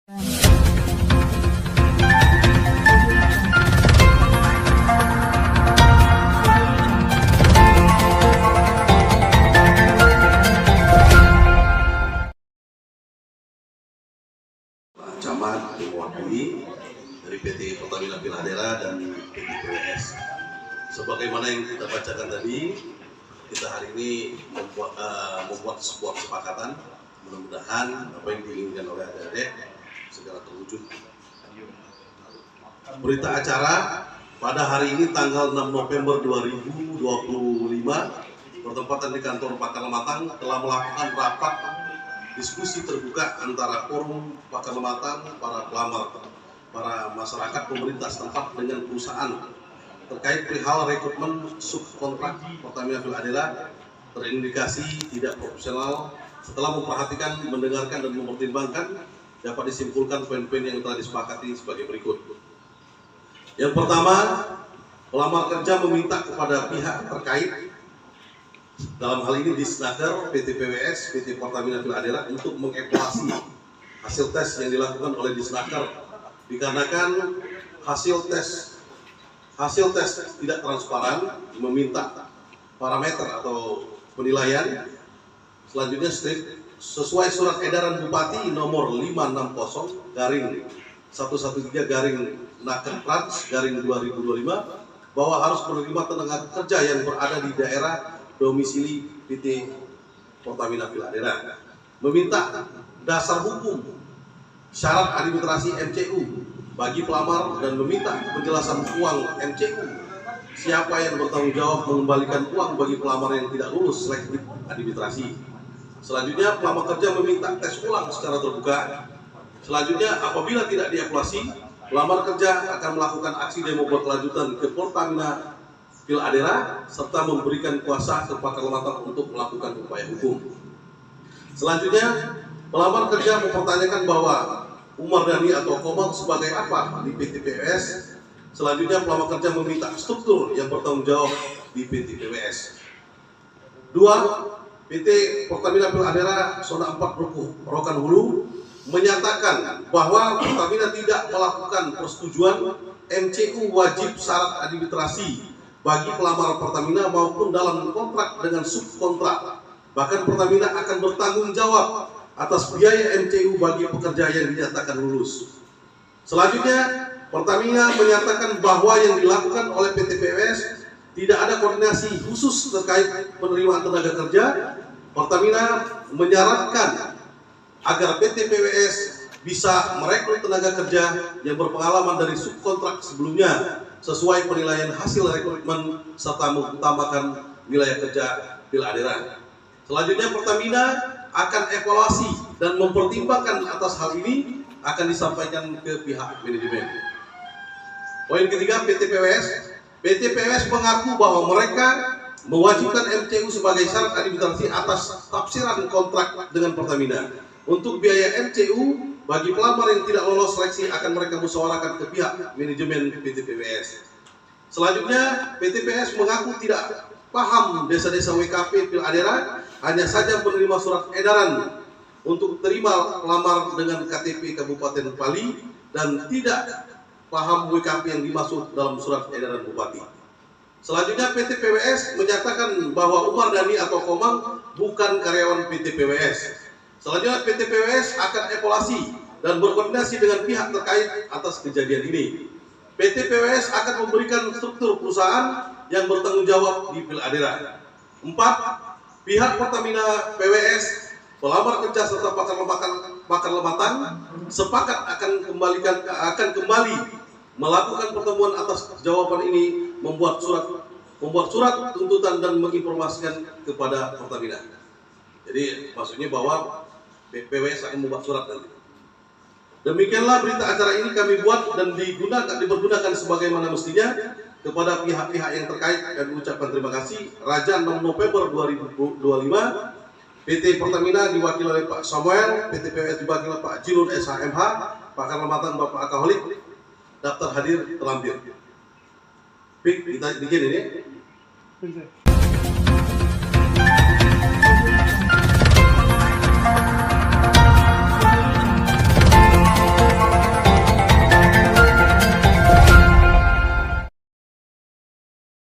Camat mewakili dari PT Pertamina Piladera dan PT PWS. Sebagaimana yang kita bacakan tadi, kita hari ini membuat sebuah kesepakatan. Mudah-mudahan apa yang diinginkan oleh adik-adik segera terwujud. Berita acara pada hari ini tanggal 6 November 2025 bertempatan di kantor Pakar Lematang telah melakukan rapat diskusi terbuka antara forum Pakar Lematang, para pelamar, para masyarakat, pemerintah setempat dengan perusahaan terkait perihal rekrutmen subkontrak Pertamina Piladera terindikasi tidak profesional. Setelah memperhatikan, mendengarkan dan mempertimbangkan, dapat disimpulkan poin-poin yang telah disepakati sebagai berikut. Yang pertama, pelamar kerja meminta kepada pihak terkait, dalam hal ini Disnaker, PT PWS, PT Pertamina Piladera, untuk mengevaluasi hasil tes yang dilakukan oleh Disnaker, dikarenakan hasil tes tidak transparan, meminta parameter atau penilaian. Selanjutnya sesuai surat edaran Bupati nomor 560/113/Naker/2025 bahwa harus menerima tenaga kerja yang berada di daerah domisili PT Pertamina Piladera, meminta dasar hukum syarat administrasi MCU bagi pelamar dan meminta penjelasan uang MCU, siapa yang bertanggung jawab mengembalikan uang bagi pelamar yang tidak lulus seleksi administrasi. Selanjutnya, pelamar kerja meminta tes ulang secara terbuka. Selanjutnya, apabila tidak dievaluasi, pelamar kerja akan melakukan aksi demo berkelanjutan ke Pertamina Piladera serta memberikan kuasa ke Pakar Lematang untuk melakukan upaya hukum. Selanjutnya, pelamar kerja mempertanyakan bahwa Umar Dhani atau Komang sebagai apa di PT PWS. Selanjutnya, pelamar kerja meminta struktur yang bertanggung jawab di PT PWS. 2. PT Pertamina Piladera Zona 4 Rokan Hulu menyatakan bahwa Pertamina tidak melakukan persetujuan MCU wajib syarat administrasi bagi pelamar Pertamina maupun dalam kontrak dengan subkontrak. Bahkan Pertamina akan bertanggung jawab atas biaya MCU bagi pekerja yang dinyatakan lulus. Selanjutnya, Pertamina menyatakan bahwa yang dilakukan oleh PT PWS tidak ada koordinasi khusus terkait penerimaan tenaga kerja. Pertamina menyarankan agar PT PWS bisa merekrut tenaga kerja yang berpengalaman dari subkontrak sebelumnya sesuai penilaian hasil rekrutmen serta mengutamakan wilayah kerja Piladera. Selanjutnya, Pertamina akan evaluasi dan mempertimbangkan atas hal ini akan disampaikan ke pihak manajemen. Poin ketiga, PT PWS mengaku bahwa mereka mewajibkan MCU sebagai syarat administrasi atas tafsiran kontrak dengan Pertamina. Untuk biaya MCU bagi pelamar yang tidak lolos seleksi akan mereka musyawarahkan ke pihak manajemen PT PWS. Selanjutnya, PT PWS mengaku tidak paham desa-desa WKP Piladera, hanya saja menerima surat edaran untuk terima pelamar dengan KTP Kabupaten Pali dan tidak paham WKP yang dimaksud dalam surat edaran Bupati. Selanjutnya, PT PWS menyatakan bahwa Umar Dhani atau Komang bukan karyawan PT PWS. Selanjutnya, PT PWS akan evaluasi dan berkoordinasi dengan pihak terkait atas kejadian ini. PT PWS akan memberikan struktur perusahaan yang bertanggung jawab di Piladera. 4. Pihak Pertamina PWS, pelamar kerja serta Pakar Lematang sepakat akan kembali melakukan pertemuan atas jawaban ini, membuat surat tuntutan dan menginformasikan kepada Pertamina. Jadi maksudnya bahwa PWS akan membuat surat nanti. Demikianlah berita acara ini kami buat dan dipergunakan sebagaimana mestinya kepada pihak-pihak yang terkait, dan mengucapkan terima kasih. Raja 6 November 2025, PT Pertamina diwakili oleh Pak Samuel, PT PWS diwakili oleh Pak Jirun SHMH, Pakar Lematang Bapak Akaholik. Daftar hadir terlampir. Pik, kita bikin ini.